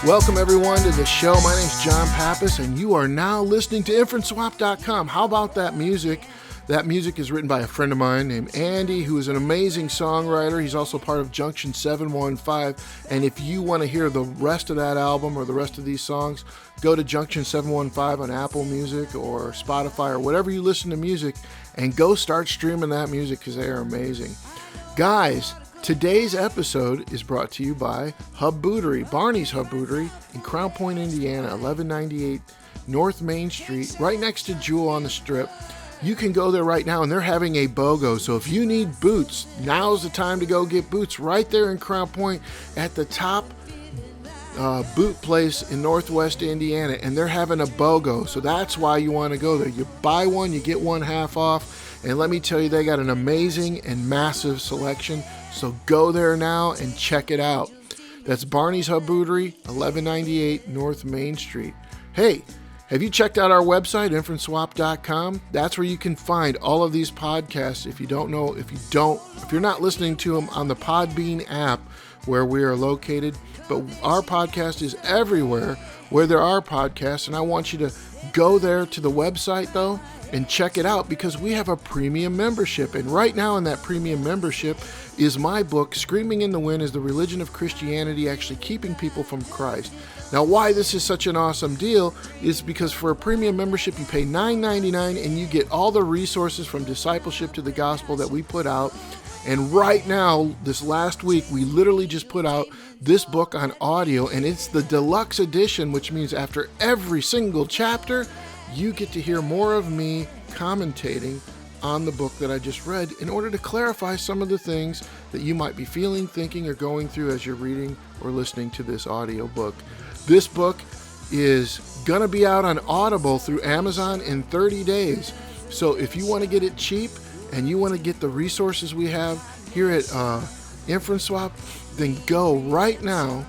Welcome everyone to the show. My name's John Pappas, and you are now listening to InferentSwap.com. How about that music? That music is written by a friend of mine named Andy, who is an amazing songwriter. He's also part of Junction 715. And if you want to hear the rest of that album or the rest of these songs, go to Junction 715 on Apple Music or Spotify or whatever you listen to music, and go start streaming that music because they are amazing. Guys, today's episode is brought to you by Hub Bootery, Barneys Hub Bootery in Crown Point, Indiana, 1198 North Main Street, right next to Jewel on the Strip. You can go there right now, and they're having a BOGO. So if you need boots, now's the time to go get boots right there in Crown Point at the top boot place in Northwest Indiana, and they're having a BOGO. So that's why you want to go there. You buy one, you get one half off. And let me tell you, they got an amazing and massive selection. So go there now and check it out. That's Barneys Hub Bootery, 1198 North Main Street. Hey, have you checked out our website, InferentSwap.com? That's where you can find all of these podcasts. If you're not listening to them on the Podbean app where we are located, but our podcast is everywhere where there are podcasts, and I want you to go there to the website though and check it out, because we have a premium membership. And right now in that premium membership is my book, Screaming in the Wind, Is the Religion of Christianity Actually Keeping People from Christ? Now, why this is such an awesome deal is because for a premium membership, you pay $9.99 and you get all the resources from discipleship to the gospel that we put out. And right now, this last week, we literally just put out this book on audio, and it's the deluxe edition, which means after every single chapter, you get to hear more of me commentating on the book that I just read in order to clarify some of the things that you might be feeling, thinking, or going through as you're reading or listening to this audio book. This book is going to be out on Audible through Amazon in 30 days. So if you want to get it cheap and you want to get the resources we have here at InferentSwap, then go right now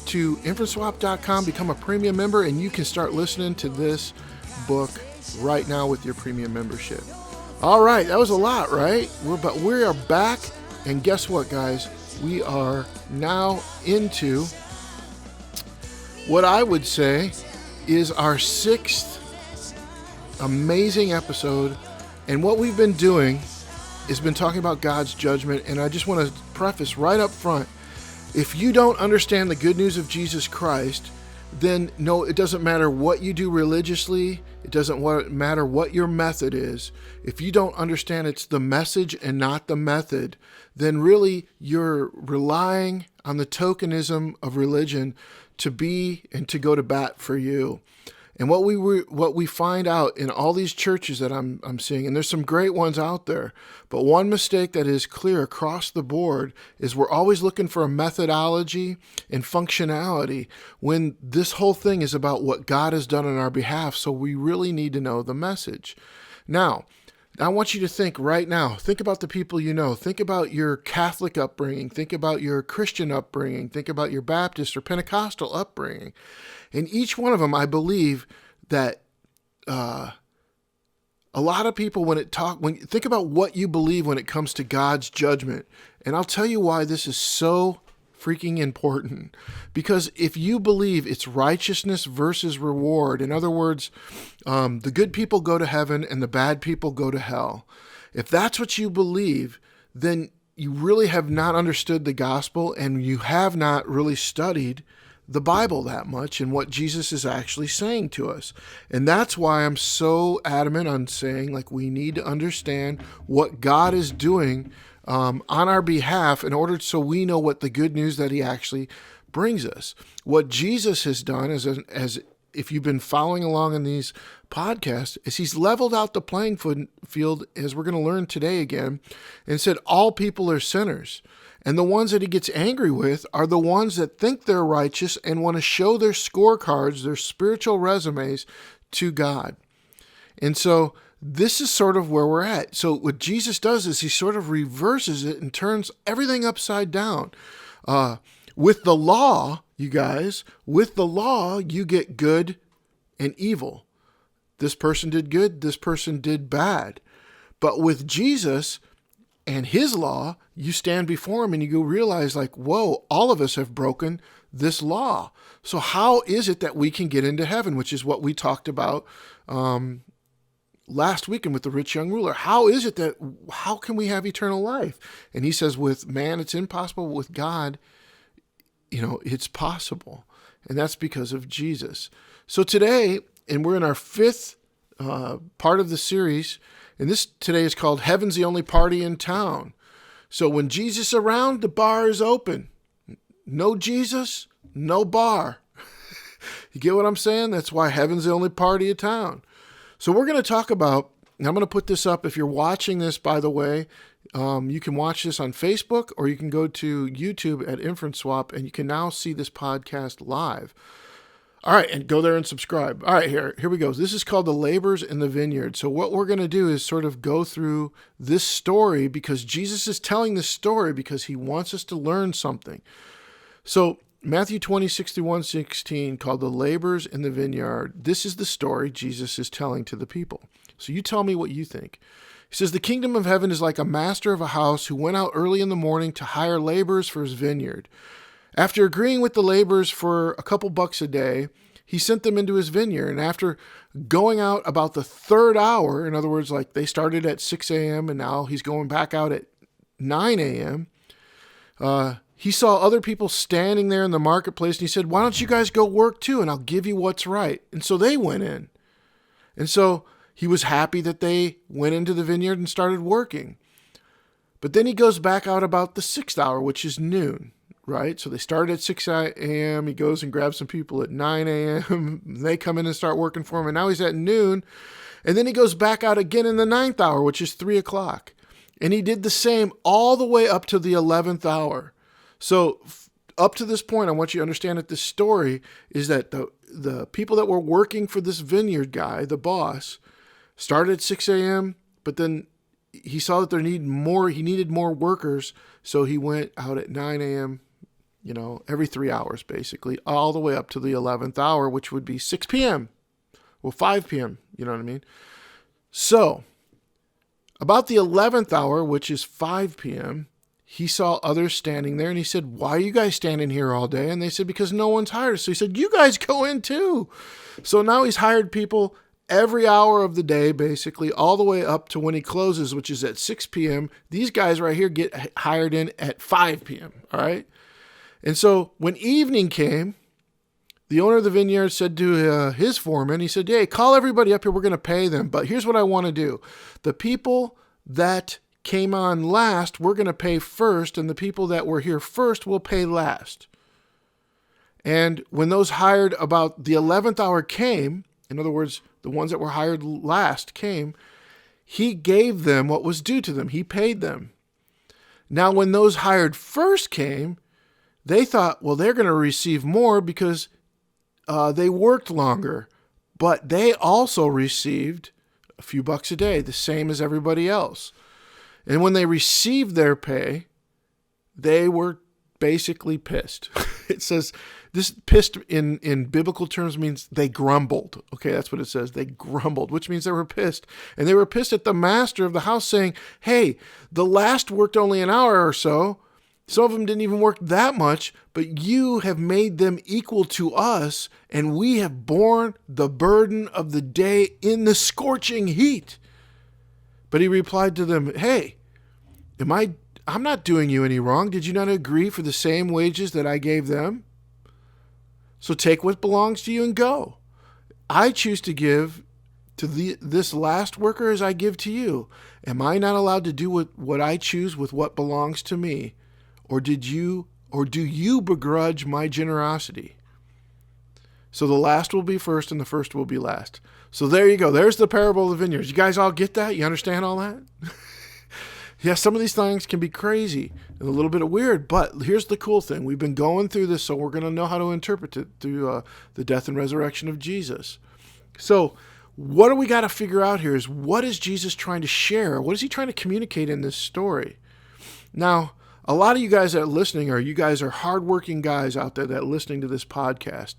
to InferentSwap.com, become a premium member, and you can start listening to this book right now with your premium membership. All right, that was a lot, right? We are back, and guess what, guys? We are now into what I would say is our 6th amazing episode. And what we've been doing is been talking about God's judgment. And I just want to preface right up front, if you don't understand the good news of Jesus Christ, then no, it doesn't matter what you do religiously. It doesn't matter what your method is. If you don't understand it's the message and not the method, then really you're relying on the tokenism of religion to be and to go to bat for you. And what we find out in all these churches that I'm seeing, and there's some great ones out there, but one mistake that is clear across the board is we're always looking for a methodology and functionality when this whole thing is about what God has done on our behalf. So we really need to know the message. Now, I want you to think right now. Think about the people you know. Think about your Catholic upbringing. Think about your Christian upbringing. Think about your Baptist or Pentecostal upbringing. And each one of them, I believe that a lot of people, think about what you believe when it comes to God's judgment. And I'll tell you why this is so freaking important. Because if you believe it's righteousness versus reward, in other words, the good people go to heaven and the bad people go to hell. If that's what you believe, then you really have not understood the gospel, and you have not really studied the Bible that much and what Jesus is actually saying to us. And that's why I'm so adamant on saying, we need to understand what God is doing on our behalf in order so we know what the good news that he actually brings us. What Jesus has done, as if you've been following along in these podcasts, is he's leveled out the playing field, as we're going to learn today again, and said all people are sinners. And the ones that he gets angry with are the ones that think they're righteous and want to show their scorecards, their spiritual resumes to God. And so this is sort of where we're at. So what Jesus does is he sort of reverses it and turns everything upside down. With the law, you guys, with the law, you get good and evil. This person did good, this person did bad. But with Jesus and his law, you stand before him and you go realize whoa, all of us have broken this law. So how is it that we can get into heaven, which is what we talked about last weekend with the rich young ruler? How can we have eternal life? And he says, with man, it's impossible. With God, it's possible. And that's because of Jesus. So today, and we're in our fifth part of the series, and this today is called Heaven's the Only Party in Town. So when Jesus is around, the bar is open. No Jesus, no bar. You get what I'm saying? That's why heaven's the only party in town. So we're going to talk about, and I'm going to put this up. If you're watching this, by the way, you can watch this on Facebook, or you can go to YouTube at Inference Swap, and you can now see this podcast live. All right, and go there and subscribe. All right, here we go. This is called The Laborers in the Vineyard. So what we're going to do is sort of go through this story, because Jesus is telling this story because he wants us to learn something. So Matthew 20:61-16, called The Laborers in the Vineyard. This is the story Jesus is telling to the people. So you tell me what you think. He says, the kingdom of heaven is like a master of a house who went out early in the morning to hire laborers for his vineyard. After agreeing with the laborers for a couple bucks a day, he sent them into his vineyard. And after going out about the third hour, in other words, like they started at 6 a.m. and now he's going back out at 9 a.m., he saw other people standing there in the marketplace, and he said, why don't you guys go work too, and I'll give you what's right. And so they went in. And so he was happy that they went into the vineyard and started working. But then he goes back out about the 6th hour, which is noon. Right? So they started at 6 a.m. He goes and grabs some people at 9 a.m. They come in and start working for him. And now he's at noon. And then he goes back out again in the 9th hour, which is 3 o'clock. And he did the same all the way up to the 11th hour. So up to this point, I want you to understand that this story is that the people that were working for this vineyard guy, the boss, started at 6 a.m., but then he saw that he needed more workers. So he went out at 9 a.m., every 3 hours, basically, all the way up to the 11th hour, which would be 6 p.m. Well, 5 p.m., you know what I mean? So, about the 11th hour, which is 5 p.m., he saw others standing there, and he said, why are you guys standing here all day? And they said, because no one's hired us. So he said, you guys go in too. So now he's hired people every hour of the day, basically, all the way up to when he closes, which is at 6 p.m. These guys right here get hired in at 5 p.m., all right? And so when evening came, the owner of the vineyard said to his foreman, he said, hey, call everybody up here. We're going to pay them. But here's what I want to do. The people that came on last, we're going to pay first, and the people that were here first will pay last. And when those hired about the 11th hour came, in other words, the ones that were hired last came, he gave them what was due to them. He paid them. Now, when those hired first came, they thought, well, they're going to receive more because they worked longer. But they also received a few bucks a day, the same as everybody else. And when they received their pay, they were basically pissed. It says, this pissed in biblical terms means they grumbled. Okay, that's what it says. They grumbled, which means they were pissed. And they were pissed at the master of the house saying, hey, the last worked only an hour or so. Some of them didn't even work that much, but you have made them equal to us, and we have borne the burden of the day in the scorching heat. But he replied to them, hey, I'm not doing you any wrong. Did you not agree for the same wages that I gave them? So take what belongs to you and go. I choose to give to this last worker as I give to you. Am I not allowed to do what I choose with what belongs to me? Or do you begrudge my generosity? So the last will be first and the first will be last. So there you go. There's the parable of the vineyards. You guys all get that? You understand all that? Yeah, some of these things can be crazy and a little bit weird, but here's the cool thing. We've been going through this, so we're going to know how to interpret it through the death and resurrection of Jesus. So what do we got to figure out here is, what is Jesus trying to share? What is he trying to communicate in this story? Now, a lot of you guys that are listening are hardworking guys out there that are listening to this podcast.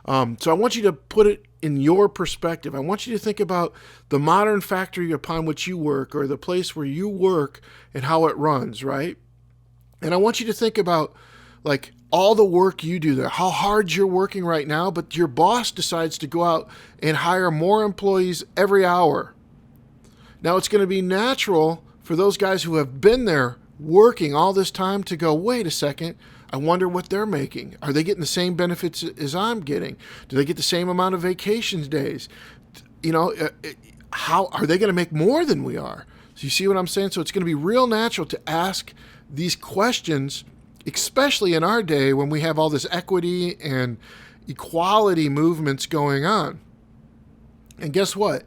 So I want you to put it in your perspective. I want you to think about the modern factory upon which you work, or the place where you work and how it runs, right? And I want you to think about, like, all the work you do there, how hard you're working right now, but your boss decides to go out and hire more employees every hour. Now, it's going to be natural for those guys who have been there working all this time to go, wait a second, I wonder what they're making. Are they getting the same benefits as I'm getting? Do they get the same amount of vacation days? How are they going to make more than we are? So you see what I'm saying? So it's going to be real natural to ask these questions, especially in our day when we have all this equity and equality movements going on. And guess what?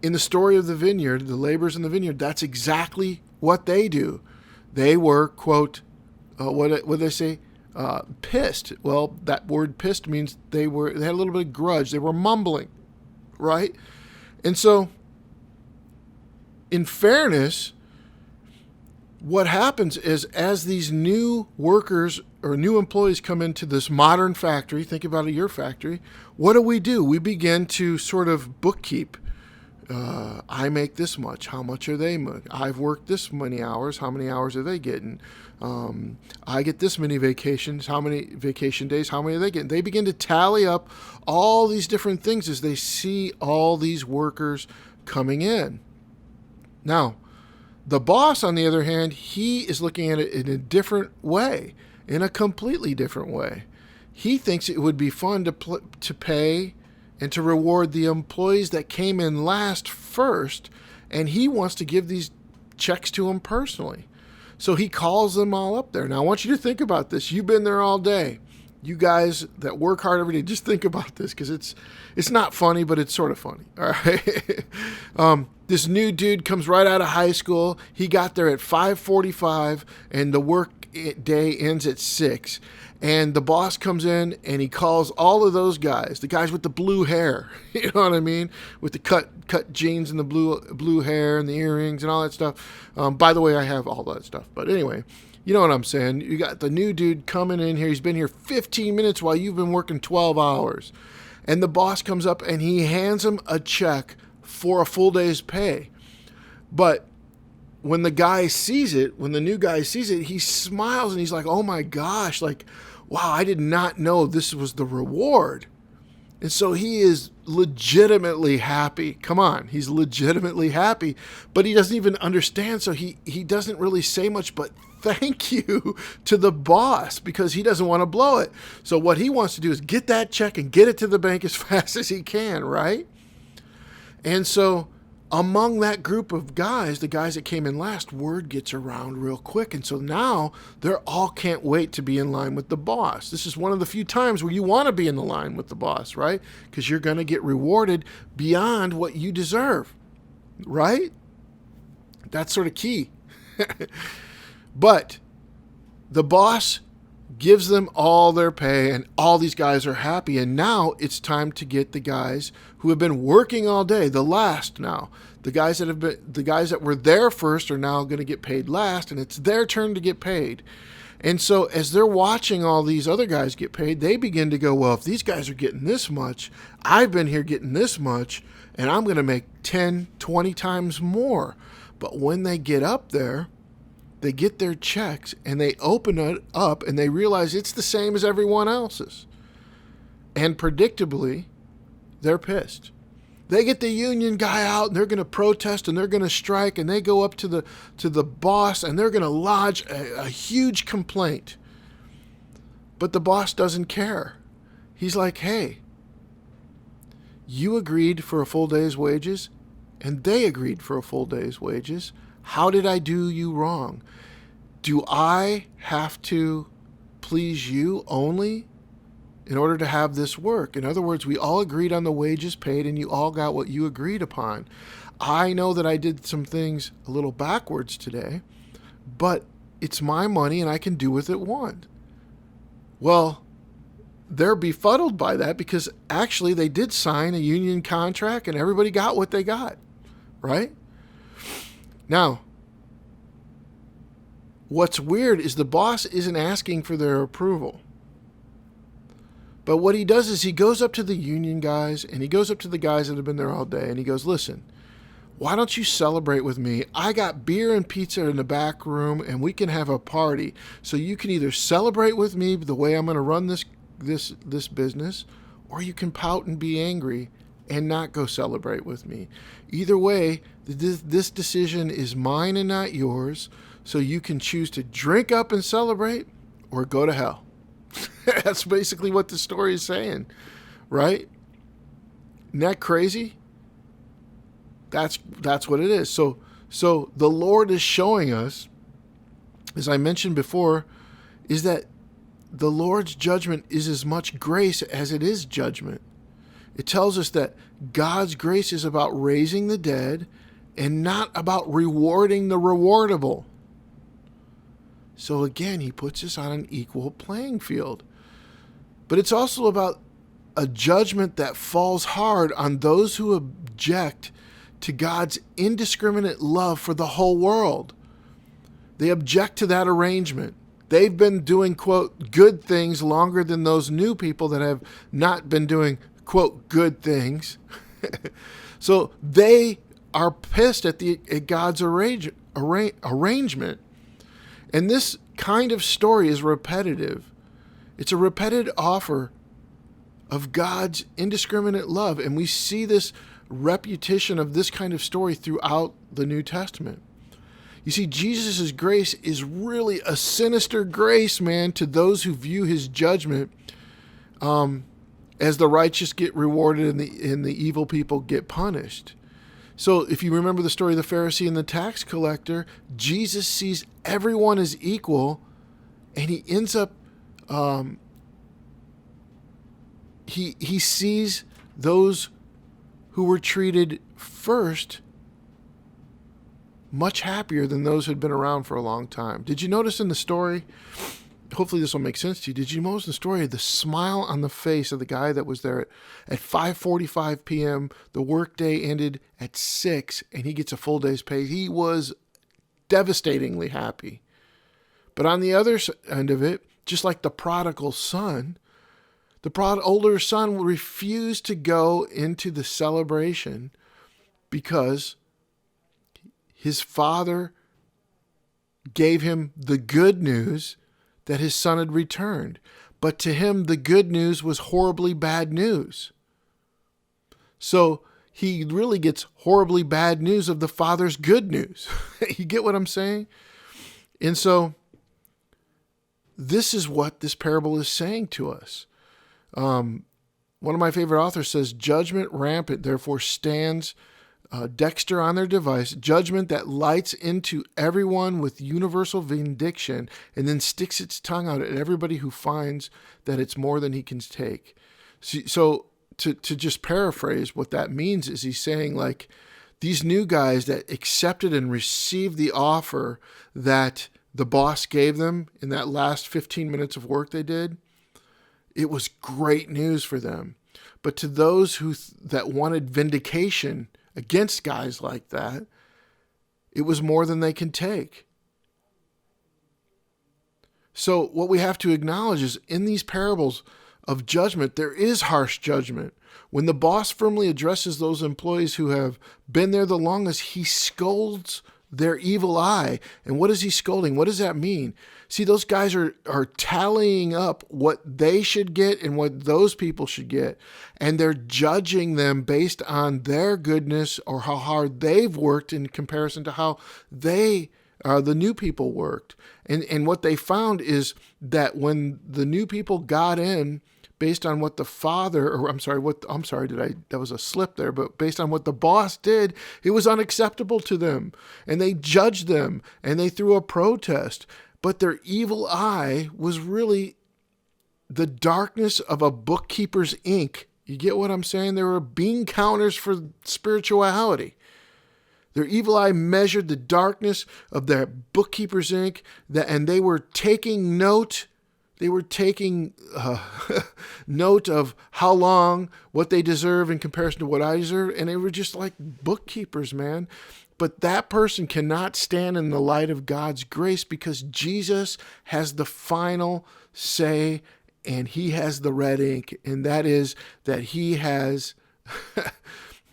In the story of the vineyard, the laborers in the vineyard, that's exactly what they do. They were, quote, what did they say? Pissed. Well, that word pissed means they had a little bit of grudge. They were mumbling, right? And so, in fairness, what happens is as these new workers or new employees come into this modern factory, think about it, your factory, what do? We begin to sort of bookkeep. I make this much. How much are they making? I've worked this many hours. How many hours are they getting? I get this many vacations. How many vacation days? How many are they getting? They begin to tally up all these different things as they see all these workers coming in. Now, the boss, on the other hand, he is looking at it in a different way, in a completely different way. He thinks it would be fun to pay and to reward the employees that came in last first, and he wants to give these checks to them personally. So he calls them all up there. Now, I want you to think about this. You've been there all day. You guys that work hard every day, just think about this, because it's not funny, but it's sort of funny. All right. This new dude comes right out of high school. He got there at 5:45, and the work day ends at 6. And the boss comes in and he calls all of those guys, the guys with the blue hair, you know what I mean, with the cut jeans and the blue hair and the earrings and all that stuff. By the way, I have all that stuff. But anyway, you know what I'm saying. You got the new dude coming in here. He's been here 15 minutes while you've been working 12 hours. And the boss comes up and he hands him a check for a full day's pay. But when the guy sees it, when the new guy sees it, he smiles and he's like, oh my gosh, like, wow, I did not know this was the reward. And so he is legitimately happy. Come on, he's legitimately happy, but he doesn't even understand. So he doesn't really say much but thank you to the boss because he doesn't want to blow it. So what he wants to do is get that check and get it to the bank as fast as he can, right? And so among that group of guys, the guys that came in last, word gets around real quick. And so now they're all can't wait to be in line with the boss. This is one of the few times where you want to be in the line with the boss, right? Because you're going to get rewarded beyond what you deserve, right? That's sort of key. But the boss gives them all their pay and all these guys are happy. And now it's time to get the guys who have been working all day, the last now. The guys that were there first are now going to get paid last, and it's their turn to get paid. And so as they're watching all these other guys get paid, they begin to go, well, if these guys are getting this much, I've been here getting this much, and I'm going to make 10, 20 times more. But when they get up there, they get their checks and they open it up and they realize it's the same as everyone else's. And predictably, they're pissed. They get the union guy out and they're going to protest and they're going to strike, and they go up to the boss and they're going to lodge a huge complaint. But the boss doesn't care. He's like, hey, you agreed for a full day's wages and they agreed for a full day's wages. How did I do you wrong? Do I have to please you only in order to have this work? In other words, we all agreed on the wages paid and you all got what you agreed upon. I know that I did some things a little backwards today, but it's my money and I can do with it what? Well, they're befuddled by that because actually they did sign a union contract and everybody got what they got, right? Now, what's weird is the boss isn't asking for their approval. But what he does is he goes up to the union guys and he goes up to the guys that have been there all day and he goes, listen, Why don't you celebrate with me? I got beer and pizza in the back room, and we can have a party. So you can either celebrate with me the way I'm going to run this business, or you can pout and be angry and not go celebrate with me. Either way, this decision is mine and not yours. So you can choose to drink up and celebrate, or go to hell. That's basically what the story is saying, right? Isn't that crazy? That's what it is. So the Lord is showing us, as I mentioned before, is that the Lord's judgment is as much grace as it is judgment. It tells us that God's grace is about raising the dead and not about rewarding the rewardable. So again, he puts us on an equal playing field. But it's also about a judgment that falls hard on those who object to God's indiscriminate love for the whole world. They object to that arrangement. They've been doing, quote, good things longer than those new people that have not been doing, quote, good things. So they are pissed at God's arrangement. And this kind of story is repetitive. It's a repeated offer of God's indiscriminate love. And we see this repetition of this kind of story throughout the New Testament. You see, Jesus' grace is really a sinister grace, man, to those who view his judgment as the righteous get rewarded and the evil people get punished. So if you remember the story of the Pharisee and the tax collector, Jesus sees everyone as equal, and he ends up, he sees those who were treated first much happier than those who had been around for a long time. Did you notice in the story, hopefully this will make sense to you, did you notice in the story the smile on the face of the guy that was there at 5:45 p.m., the workday ended at 6, and he gets a full day's pay? He was devastatingly happy. But on the other end of it, just like the prodigal son, the older son refused to go into the celebration because his father gave him the good news that his son had returned. But to him, the good news was horribly bad news. So he really gets horribly bad news of the father's good news. You get what I'm saying? And so this is what this parable is saying to us. One of my favorite authors says, judgment rampant, therefore stands Dexter on their device, judgment that lights into everyone with universal vindication and then sticks its tongue out at everybody who finds that it's more than he can take. So to just paraphrase, what that means is he's saying, like, these new guys that accepted and received the offer that the boss gave them in that last 15 minutes of work they did, it was great news for them. But to those that wanted vindication against guys like that, it was more than they can take. So what we have to acknowledge is in these parables of judgment, there is harsh judgment. When the boss firmly addresses those employees who have been there the longest, he scolds their evil eye. And what is he scolding? What does that mean? See, those guys are tallying up what they should get and what those people should get. And they're judging them based on their goodness or how hard they've worked in comparison to how the new people worked. And what they found is that when the new people got in, based on what the father, that was a slip there, but based on what the boss did, it was unacceptable to them. And they judged them and they threw a protest. But their evil eye was really the darkness of a bookkeeper's ink. You get what I'm saying? There were bean counters for spirituality. Their evil eye measured the darkness of their bookkeeper's ink, and they were taking note. They were taking note of how long, what they deserve in comparison to what I deserve, and they were just like bookkeepers, man. But that person cannot stand in the light of God's grace because Jesus has the final say and he has the red ink, and that is that he has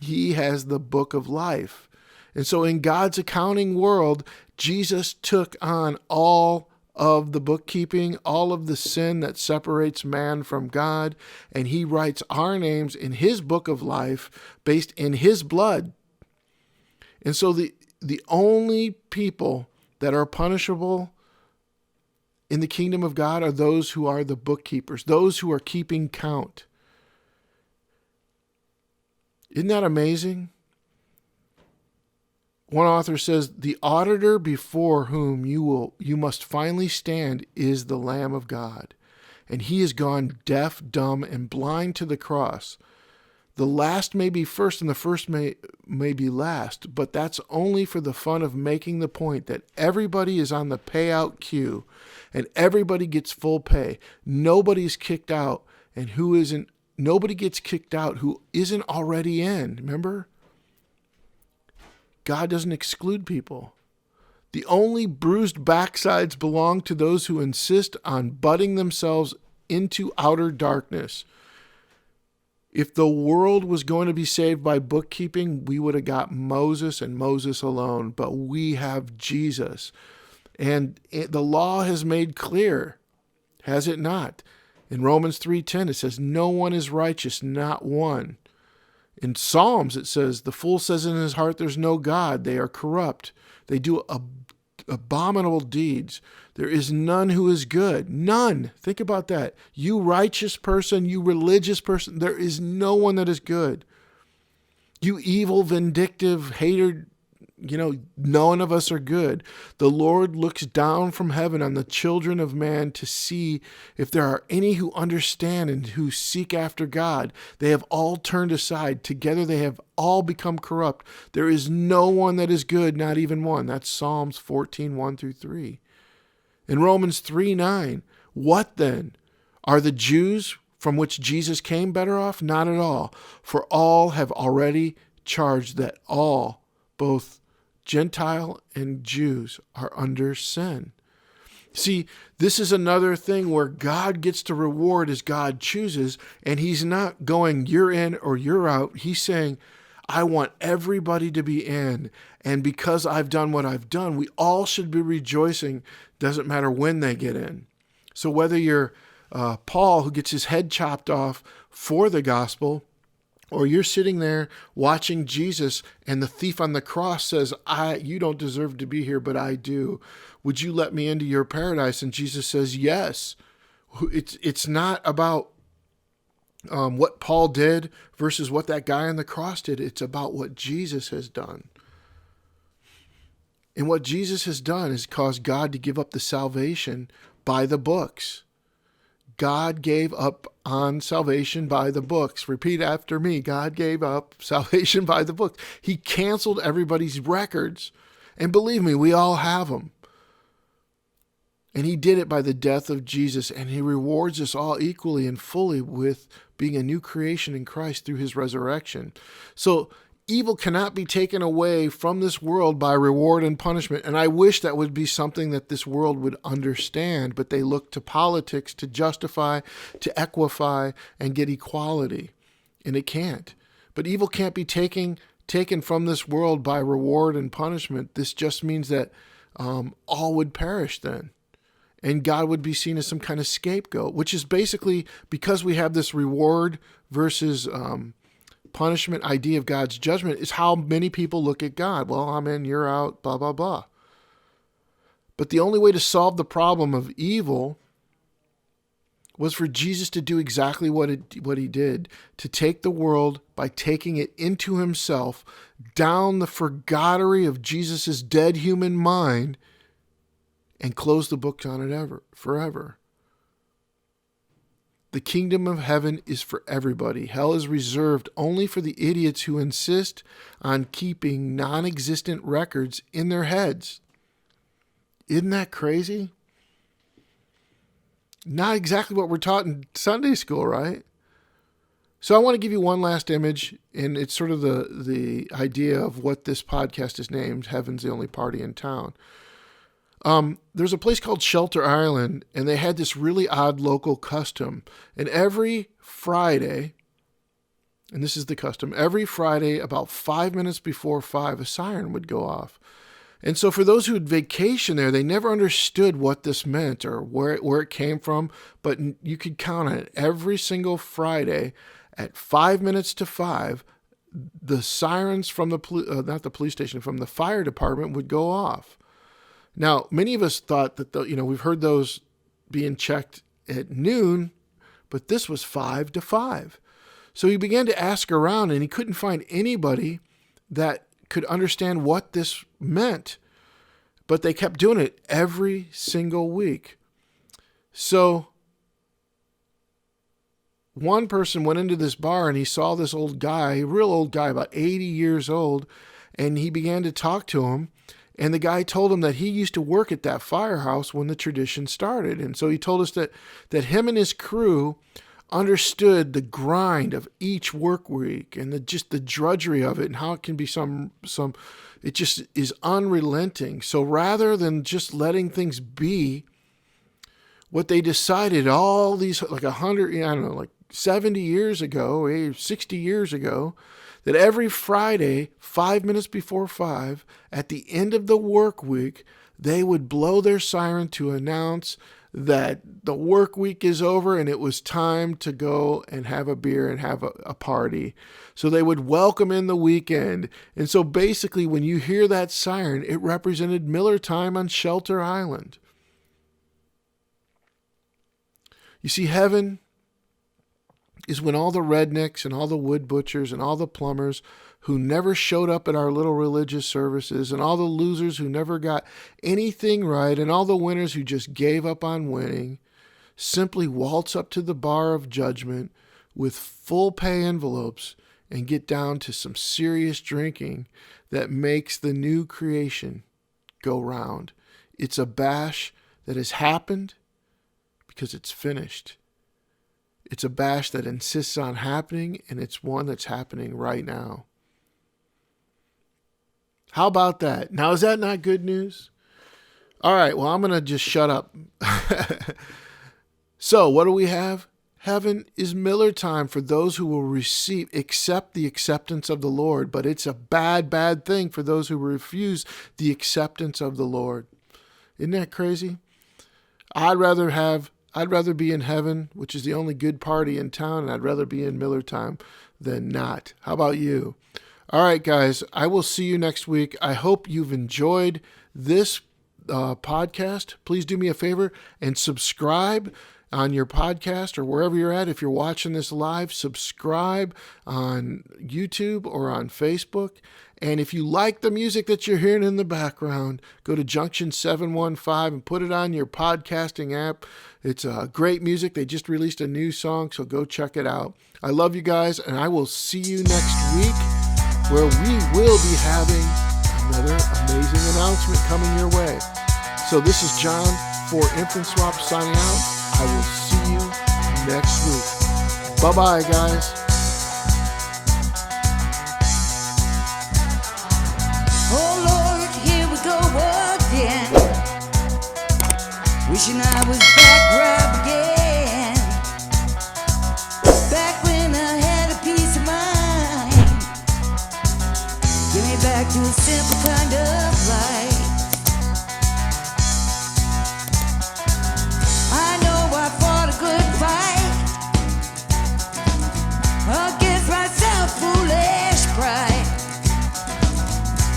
he has the book of life. And so in God's accounting world, Jesus took on all of the bookkeeping, all of the sin that separates man from God, and he writes our names in his book of life based in his blood. And so the only people that are punishable in the kingdom of God are those who are the bookkeepers, those who are keeping count. Isn't that amazing? One author says, the auditor before whom you must finally stand is the Lamb of God. And he has gone deaf, dumb, and blind to the cross. The last may be first and the first may be last, but that's only for the fun of making the point that everybody is on the payout queue and everybody gets full pay. Nobody's kicked out, and nobody gets kicked out who isn't already in. Remember? God doesn't exclude people. The only bruised backsides belong to those who insist on butting themselves into outer darkness. If the world was going to be saved by bookkeeping, we would have got Moses and Moses alone, but we have Jesus. And the law has made clear, has it not? In Romans 3:10, it says, no one is righteous, not one. In Psalms, it says, the fool says in his heart, there's no God. They are corrupt. They do abominable deeds. There is none who is good. None. Think about that. You righteous person, you religious person, there is no one that is good. You evil, vindictive, hater, none of us are good. The Lord looks down from heaven on the children of man to see if there are any who understand and who seek after God. They have all turned aside. Together they have all become corrupt. There is no one that is good, not even one. That's Psalms 14:1-3. In Romans 3:9, what then? Are the Jews from which Jesus came better off? Not at all. For all have already charged that all, both Gentile and Jews, are under sin. See, this is another thing where God gets to reward as God chooses, and he's not going, you're in or you're out. He's saying, I want everybody to be in, and because I've done what I've done, we all should be rejoicing. Doesn't matter when they get in. So whether you're Paul, who gets his head chopped off for the gospel, or you're sitting there watching Jesus and the thief on the cross says, you don't deserve to be here, but I do. Would you let me into your paradise? And Jesus says, yes. It's not about what Paul did versus what that guy on the cross did. It's about what Jesus has done. And what Jesus has done is caused God to give up the salvation by the books. God gave up on salvation by the books. Repeat after me. God gave up salvation by the books. He canceled everybody's records. And believe me, we all have them. And he did it by the death of Jesus. And he rewards us all equally and fully with being a new creation in Christ through his resurrection. So evil cannot be taken away from this world by reward and punishment. And I wish that would be something that this world would understand, but they look to politics to justify, to equify, and get equality. And it can't. But evil can't be taken from this world by reward and punishment. This just means that all would perish then. And God would be seen as some kind of scapegoat, which is basically because we have this reward versus punishment idea of God's judgment is how many people look at God. Well, I'm in, you're out, blah, blah, blah. But the only way to solve the problem of evil was for Jesus to do exactly what he did, to take the world by taking it into himself, down the forgottery of Jesus' dead human mind, and close the books on it forever. The kingdom of heaven is for everybody. Hell is reserved only for the idiots who insist on keeping non-existent records in their heads. Isn't that crazy? Not exactly what we're taught in Sunday school, right? So I want to give you one last image, and it's sort of the idea of what this podcast is named, Heaven's the Only Party in Town. There's a place called Shelter Island, and they had this really odd local custom. And every Friday, and this is the custom, every Friday about 5 minutes before 5, a siren would go off. And so for those who would vacation there, they never understood what this meant or where it came from, but you could count on it. Every single Friday at 5 minutes to 5, the sirens from not the police station, from the fire department would go off. Now, many of us thought that, we've heard those being checked at noon, but this was 5 to 5. So he began to ask around, and he couldn't find anybody that could understand what this meant, but they kept doing it every single week. So one person went into this bar and he saw this old guy, a real old guy, about 80 years old, and he began to talk to him. And the guy told him that he used to work at that firehouse when the tradition started. And so he told us that him and his crew understood the grind of each work week and just the drudgery of it, and how it can be it just is unrelenting. So rather than just letting things be, what they decided all these, like 70 years ago, 60 years ago, that every Friday, 5 minutes before 5, at the end of the work week, they would blow their siren to announce that the work week is over and it was time to go and have a beer and have a party. So they would welcome in the weekend. And so basically when you hear that siren, it represented Miller time on Shelter Island. You see, heaven is when all the rednecks and all the wood butchers and all the plumbers who never showed up at our little religious services, and all the losers who never got anything right, and all the winners who just gave up on winning, simply waltz up to the bar of judgment with full pay envelopes and get down to some serious drinking that makes the new creation go round. It's a bash that has happened because it's finished. It's a bash that insists on happening, and it's one that's happening right now. How about that? Now, is that not good news? All right, well, I'm going to just shut up. So, what do we have? Heaven is Miller time for those who will accept the acceptance of the Lord, but it's a bad thing for those who refuse the acceptance of the Lord. Isn't that crazy? I'd rather be in heaven, which is the only good party in town, and I'd rather be in Miller time than not. How about you? All right, guys, I will see you next week. I hope you've enjoyed this podcast. Please do me a favor and subscribe on your podcast or wherever you're at. If you're watching this live, subscribe on YouTube or on Facebook. And if you like the music that you're hearing in the background, go to Junction 715 and put it on your podcasting app. It's great music. They just released a new song, so go check it out. I love you guys, and I will see you next week, where we will be having another amazing announcement coming your way. So this is John for Infant Swap signing out. I will see you next week. Bye-bye, guys. Oh Lord, here we go again. Wishing I was back where I began. Back when I had a peace of mind. Get me back to a simple kind of life. I know I fought a good fight against my self-foolish pride.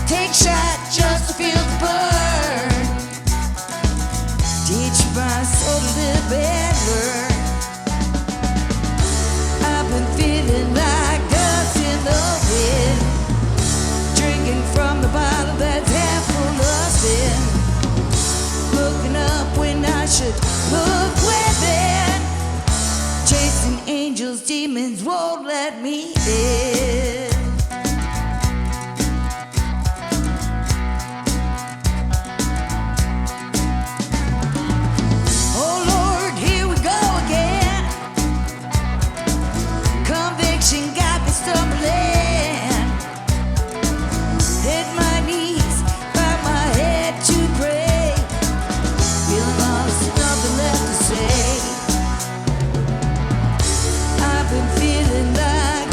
Take shot just to feel the burn. Teach my soul to live better. I've been feeling like dust in the wind, drinking from the bottle that's half full of sin. Looking up when I should look within. Chasing angels, demons won't let me in. I've been feeling like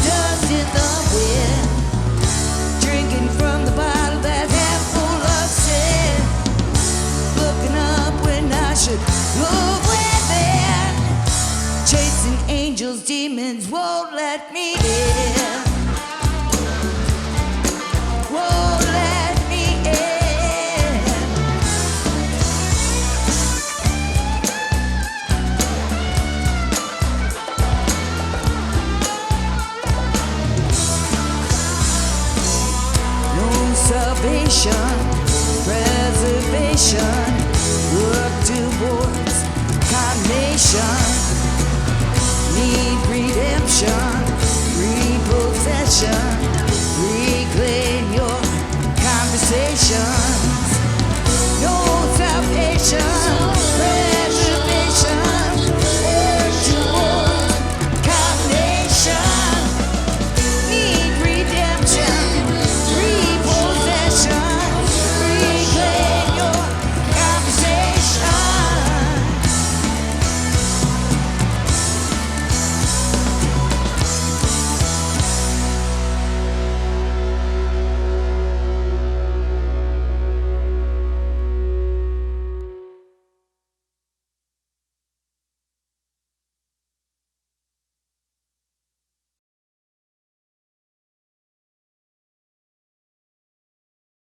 let me in. Whoa, let me in. No salvation, preservation, look towards condemnation, need redemption.